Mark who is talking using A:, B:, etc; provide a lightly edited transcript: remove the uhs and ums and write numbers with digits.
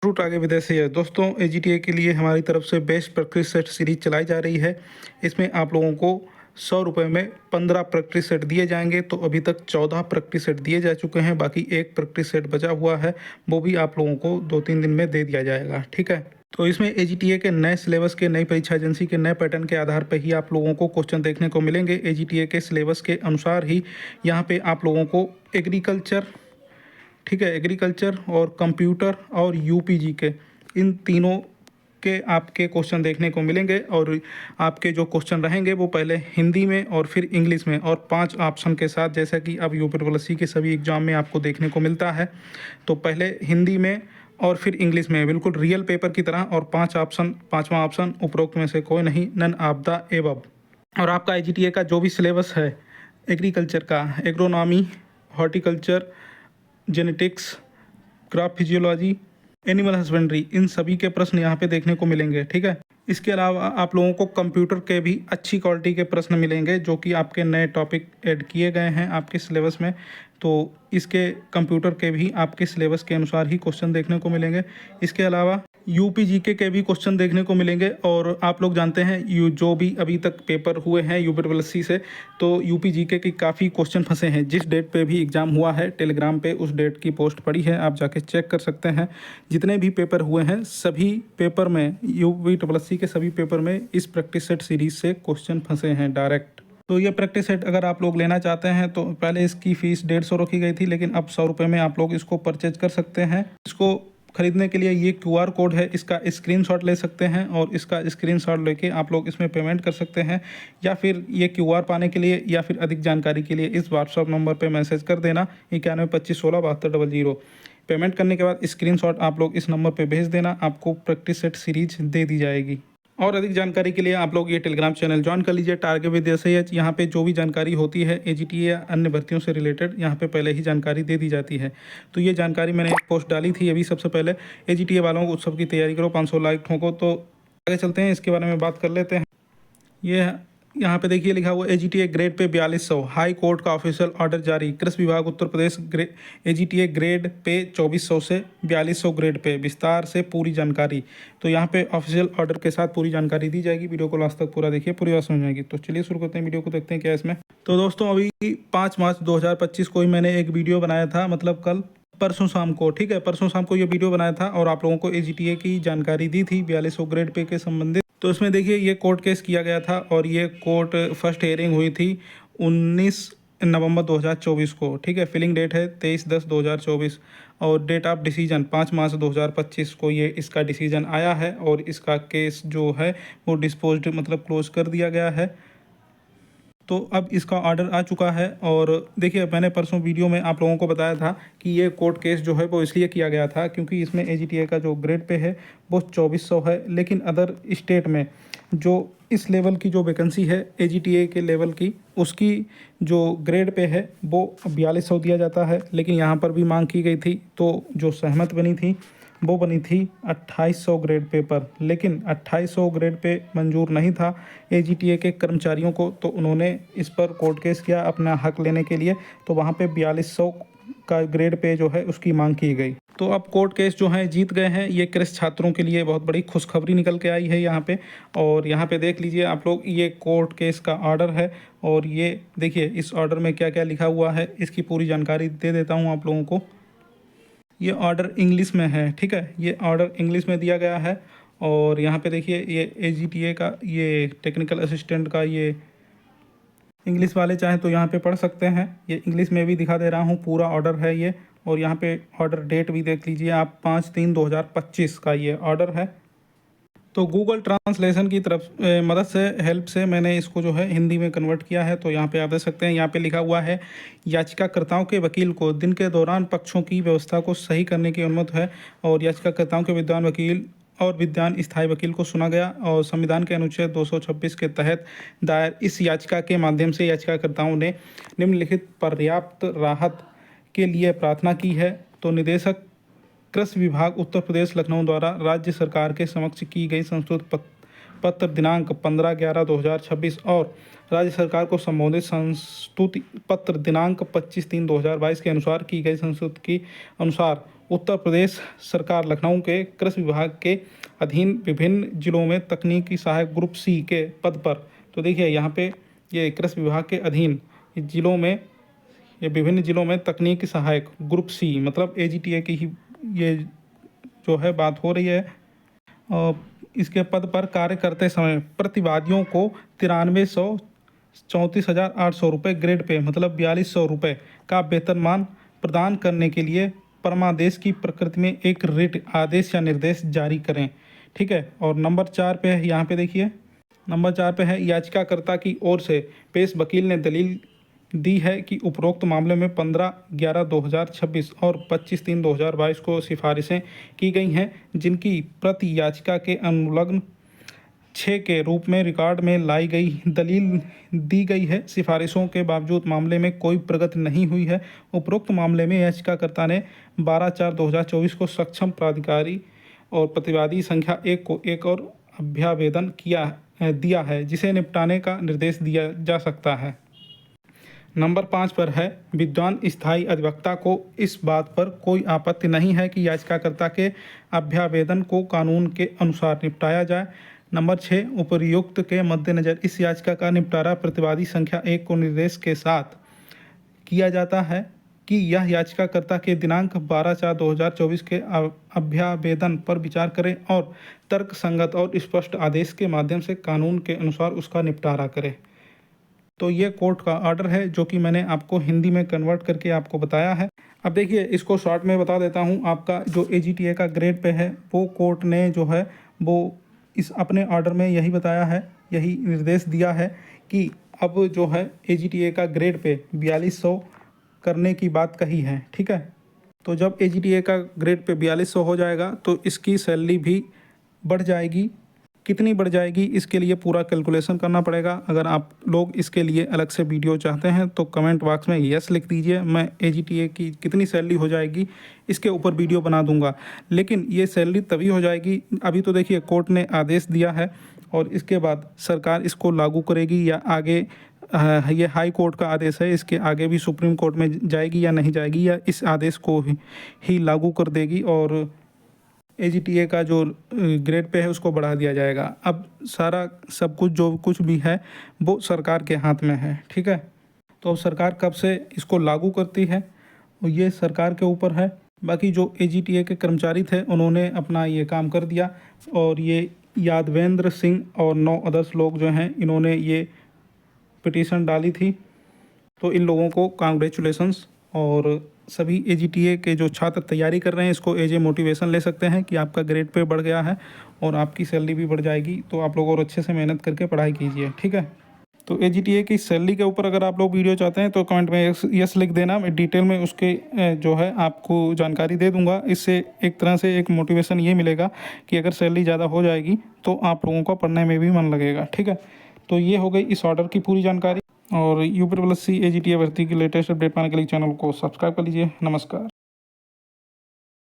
A: Root आगे विदेश से है दोस्तों। एजीटीए के लिए हमारी तरफ से बेस्ट प्रैक्टिस सेट सीरीज चलाई जा रही है। इसमें आप लोगों को 100 रुपये में 15 प्रैक्टिस सेट दिए जाएंगे। तो अभी तक 14 प्रैक्टिस सेट दिए जा चुके हैं, बाकी एक प्रैक्टिस सेट बचा हुआ है, वो भी आप लोगों को 2-3 दिन में दे दिया जाएगा। ठीक है, तो इसमें एजीटीए के नए सिलेबस के, नई परीक्षा एजेंसी के नए पैटर्न के आधार पर ही आप लोगों को क्वेश्चन देखने को मिलेंगे। एजीटीए के सिलेबस के अनुसार ही यहाँ पे आप लोगों को एग्रीकल्चर, ठीक है, एग्रीकल्चर और कंप्यूटर और यूपीजी के, इन तीनों के आपके क्वेश्चन देखने को मिलेंगे। और आपके जो क्वेश्चन रहेंगे वो पहले हिंदी में और फिर इंग्लिश में और 5 ऑप्शन के साथ, जैसा कि अब यूपीपीएससी के सभी एग्जाम में आपको देखने को मिलता है। तो पहले हिंदी में और फिर इंग्लिश में, बिल्कुल रियल पेपर की तरह, और 5 ऑप्शन, 5वां ऑप्शन उपरोक्त में से कोई नहीं, नन ऑफ द एबव। और आपका एजीटीए का जो भी सिलेबस है एग्रीकल्चर का, agronomy, horticulture, genetics, crop physiology, animal husbandry, इन सभी के प्रश्न यहाँ पे देखने को मिलेंगे। ठीक है, इसके अलावा आप लोगों को कंप्यूटर के भी अच्छी क्वालिटी के प्रश्न मिलेंगे, जो कि आपके नए टॉपिक ऐड किए गए हैं आपके सिलेबस में। तो इसके कंप्यूटर के भी आपके सिलेबस के अनुसार ही क्वेश्चन देखने को मिलेंगे। इसके अलावा यूपीजीके के भी क्वेश्चन देखने को मिलेंगे। और आप लोग जानते हैं जो भी अभी तक पेपर हुए हैं यूपीपीएससी से, तो यूपीजीके की काफ़ी क्वेश्चन फंसे हैं। जिस डेट पे भी एग्ज़ाम हुआ है, टेलीग्राम पे उस डेट की पोस्ट पड़ी है, आप जाके चेक कर सकते हैं। जितने भी पेपर हुए हैं सभी पेपर में, यूपीपीएससी के सभी पेपर में इस प्रैक्टिस सेट सीरीज से क्वेश्चन फंसे हैं डायरेक्ट। तो ये प्रैक्टिस सेट अगर आप लोग लेना चाहते हैं तो पहले इसकी फ़ीस 150 रखी गई थी, लेकिन अब 100 रुपये में आप लोग इसको परचेज कर सकते हैं। इसको खरीदने के लिए ये क्यूआर कोड है, इसका स्क्रीनशॉट ले सकते हैं और इसका स्क्रीनशॉट लेके आप लोग इसमें पेमेंट कर सकते हैं। या फिर ये क्यूआर पाने के लिए या फिर अधिक जानकारी के लिए इस व्हाट्सअप नंबर पे मैसेज कर देना 9125167200। पेमेंट करने के बाद स्क्रीनशॉट आप लोग इस नंबर पे भेज देना, आपको प्रैक्टिस सेट सीरीज दे दी जाएगी। और अधिक जानकारी के लिए आप लोग ये टेलीग्राम चैनल ज्वाइन कर लीजिए, टारगेट विद एसआईएच। यहाँ पे जो भी जानकारी होती है एजीटीए या अन्य भर्तियों से रिलेटेड, यहाँ पे पहले ही जानकारी दे दी जाती है। तो ये जानकारी मैंने एक पोस्ट डाली थी अभी सबसे पहले, एजीटीए वालों को उत्सव की तैयारी करो, 500 लाइक ठोको। तो आगे चलते हैं, इसके बारे में बात कर लेते हैं। ये यहाँ पे देखिए लिखा हुआ AGTA grade pay 4200, high court का ऑफिशियल ऑर्डर जारी। कृषि विभाग Uttar Pradesh AGTA grade pay 2400 से 4200 ग्रेड पे विस्तार से पूरी जानकारी। तो यहाँ पे ऑफिशियल ऑर्डर के साथ पूरी जानकारी दी जाएगी। वीडियो को लास्ट तक पूरा देखिए, पूरी बात समझ आएगी। तो चलिए शुरू करते हैं वीडियो को, देखते हैं क्या है इसमें। तो दोस्तों अभी 5 मार्च 2025 को ही मैंने एक वीडियो बनाया था, मतलब कल परसों शाम को, ठीक है, परसों शाम को ये वीडियो बनाया था और आप लोगों को एजीटीए की जानकारी दी थी 4200 ग्रेड पे के संबंधित। तो इसमें देखिए ये कोर्ट केस किया गया था और ये कोर्ट फर्स्ट हियरिंग हुई थी 19 नवंबर 2024 को। ठीक है, फिलिंग डेट है 23/10/2024 और डेट ऑफ डिसीजन 5 मार्च 2025 को ये इसका डिसीजन आया है और इसका केस जो है वो डिस्पोज्ड, मतलब क्लोज कर दिया गया है। तो अब इसका ऑर्डर आ चुका है। और देखिए मैंने परसों वीडियो में आप लोगों को बताया था कि ये कोर्ट केस जो है वो इसलिए किया गया था क्योंकि इसमें एजीटीए का जो ग्रेड पे है वो 2400 है, लेकिन अदर स्टेट में जो इस लेवल की जो वैकेंसी है एजीटीए के लेवल की, उसकी जो ग्रेड पे है वो 4200 दिया जाता है। लेकिन यहाँ पर भी मांग की गई थी, तो जो सहमत बनी थी वो बनी थी 2800 ग्रेड पे पर, लेकिन 2800 ग्रेड पे मंजूर नहीं था एजीटीए के कर्मचारियों को। तो उन्होंने इस पर कोर्ट केस किया अपना हक लेने के लिए। तो वहाँ पे 4200 का ग्रेड पे जो है उसकी मांग की गई। तो अब कोर्ट केस जो है जीत गए हैं। ये कृषि छात्रों के लिए बहुत बड़ी खुशखबरी निकल के आई है यहाँ पे। और यहाँ पे देख लीजिए आप लोग, ये कोर्ट केस का ऑर्डर है और ये देखिए इस ऑर्डर में क्या क्या लिखा हुआ है, इसकी पूरी जानकारी दे देता हूँ आप लोगों को। ये ऑर्डर इंग्लिश में है, ठीक है, ये ऑर्डर इंग्लिश में दिया गया है। और यहाँ पे देखिए ये एजीटीए का, ये टेक्निकल असिस्टेंट का, ये इंग्लिश वाले चाहें तो यहाँ पे पढ़ सकते हैं। ये इंग्लिश में भी दिखा दे रहा हूँ, पूरा ऑर्डर है ये। और यहाँ पे ऑर्डर डेट भी देख लीजिए आप, 5/3/2025 का ये ऑर्डर है। तो गूगल ट्रांसलेशन की तरफ मदद से, हेल्प से मैंने इसको जो है हिंदी में कन्वर्ट किया है। तो यहाँ पे आप देख सकते हैं, यहाँ पे लिखा हुआ है याचिकाकर्ताओं के वकील को दिन के दौरान पक्षों की व्यवस्था को सही करने की अनुमति है। और याचिकाकर्ताओं के विद्वान वकील और विद्वान स्थायी वकील को सुना गया और संविधान के अनुच्छेद 226 के तहत दायर इस याचिका के माध्यम से याचिकाकर्ताओं ने निम्नलिखित पर्याप्त राहत के लिए प्रार्थना की है। तो निदेशक कृषि विभाग उत्तर प्रदेश लखनऊ द्वारा राज्य सरकार के समक्ष की गई संस्तुत पत्र दिनांक 15/11/2026 और राज्य सरकार को संबोधित संस्तुति पत्र दिनांक 25/3/2022 के अनुसार की गई संस्तुति के अनुसार उत्तर प्रदेश सरकार लखनऊ के कृषि विभाग के अधीन विभिन्न जिलों में तकनीकी सहायक ग्रुप सी के पद पर। तो देखिए यहाँ पे ये कृषि विभाग के अधीन जिलों में, ये विभिन्न जिलों में तकनीकी सहायक ग्रुप सी मतलब AGTA की ही ये जो है बात हो रही है। इसके पद पर कार्य करते समय प्रतिवादियों को 93,34,800 रुपये ग्रेड पे मतलब 4200 रुपये का वेतनमान प्रदान करने के लिए परमादेश की प्रकृति में एक रिट आदेश या निर्देश जारी करें। ठीक है। और नंबर 4 पे है, यहाँ पे देखिए नंबर 4 पे है, याचिकाकर्ता की ओर से पेश वकील ने दलील दी है कि उपरोक्त मामले में 15/11/2026 और 25/3/2022 को सिफारिशें की गई हैं, जिनकी प्रति याचिका के अनुलग्न 6 के रूप में रिकॉर्ड में लाई गई दलील दी गई है। सिफारिशों के बावजूद मामले में कोई प्रगति नहीं हुई है। उपरोक्त मामले में याचिकाकर्ता ने 12/4/2024 को सक्षम प्राधिकारी और प्रतिवादी संख्या 1 को एक और अभ्यावेदन दिया है, जिसे निपटाने का निर्देश दिया जा सकता है। नंबर 5 पर है, विद्वान स्थायी अधिवक्ता को इस बात पर कोई आपत्ति नहीं है कि याचिकाकर्ता के अभ्यावेदन को कानून के अनुसार निपटाया जाए। नंबर 6, उपर्युक्त के मद्देनज़र इस याचिका का निपटारा प्रतिवादी संख्या 1 को निर्देश के साथ किया जाता है कि यह याचिकाकर्ता के दिनांक 12/4/2024 के अभ्यावेदन पर विचार करें और तर्कसंगत और स्पष्ट आदेश के माध्यम से कानून के अनुसार उसका निपटारा करे। तो ये कोर्ट का ऑर्डर है जो कि मैंने आपको हिंदी में कन्वर्ट करके आपको बताया है। अब देखिए इसको शॉर्ट में बता देता हूँ। आपका जो AGTA का ग्रेड पे है वो कोर्ट ने जो है वो इस अपने ऑर्डर में यही बताया है, यही निर्देश दिया है कि अब जो है AGTA का ग्रेड पे 4200 करने की बात कही है। ठीक है। तो जब AGTA का ग्रेड पे 4200 हो जाएगा तो इसकी सैलरी भी बढ़ जाएगी। कितनी बढ़ जाएगी इसके लिए पूरा कैलकुलेशन करना पड़ेगा। अगर आप लोग इसके लिए अलग से वीडियो चाहते हैं तो कमेंट बॉक्स में यस लिख दीजिए। मैं AGTA की कितनी सैलरी हो जाएगी इसके ऊपर वीडियो बना दूंगा। लेकिन ये सैलरी तभी हो जाएगी, अभी तो देखिए कोर्ट ने आदेश दिया है और इसके बाद सरकार इसको लागू करेगी या आगे ये हाई कोर्ट का आदेश है, इसके आगे भी सुप्रीम कोर्ट में जाएगी या नहीं जाएगी, या इस आदेश को ही लागू कर देगी और AGTA का जो ग्रेड पे है उसको बढ़ा दिया जाएगा। अब सारा सब कुछ जो कुछ भी है वो सरकार के हाथ में है। ठीक है। तो अब सरकार कब से इसको लागू करती है ये सरकार के ऊपर है। बाकी जो AGTA के कर्मचारी थे उन्होंने अपना ये काम कर दिया और ये यादवेंद्र सिंह और 9 अदर्स लोग जो हैं इन्होंने ये पिटीशन डाली थी। तो इन लोगों को कांग्रेचुलेशंस। और सभी AGTA के जो छात्र तैयारी कर रहे हैं इसको एज ए मोटिवेशन ले सकते हैं कि आपका ग्रेड पे बढ़ गया है और आपकी सैलरी भी बढ़ जाएगी। तो आप लोग और अच्छे से मेहनत करके पढ़ाई कीजिए। ठीक है। तो AGTA की सैलरी के ऊपर अगर आप लोग वीडियो चाहते हैं तो कमेंट में यस लिख देना। मैं डिटेल में उसके जो है आपको जानकारी दे दूंगा। इससे एक तरह से एक मोटिवेशन ये मिलेगा कि अगर सैलरी ज़्यादा हो जाएगी तो आप लोगों को पढ़ने में भी मन लगेगा। ठीक है। तो ये हो गई इस ऑर्डर की पूरी जानकारी। और UPSC AGTA भर्ती की लेटेस्ट अपडेट पाने के लिए चैनल को सब्सक्राइब कर लीजिए। नमस्कार।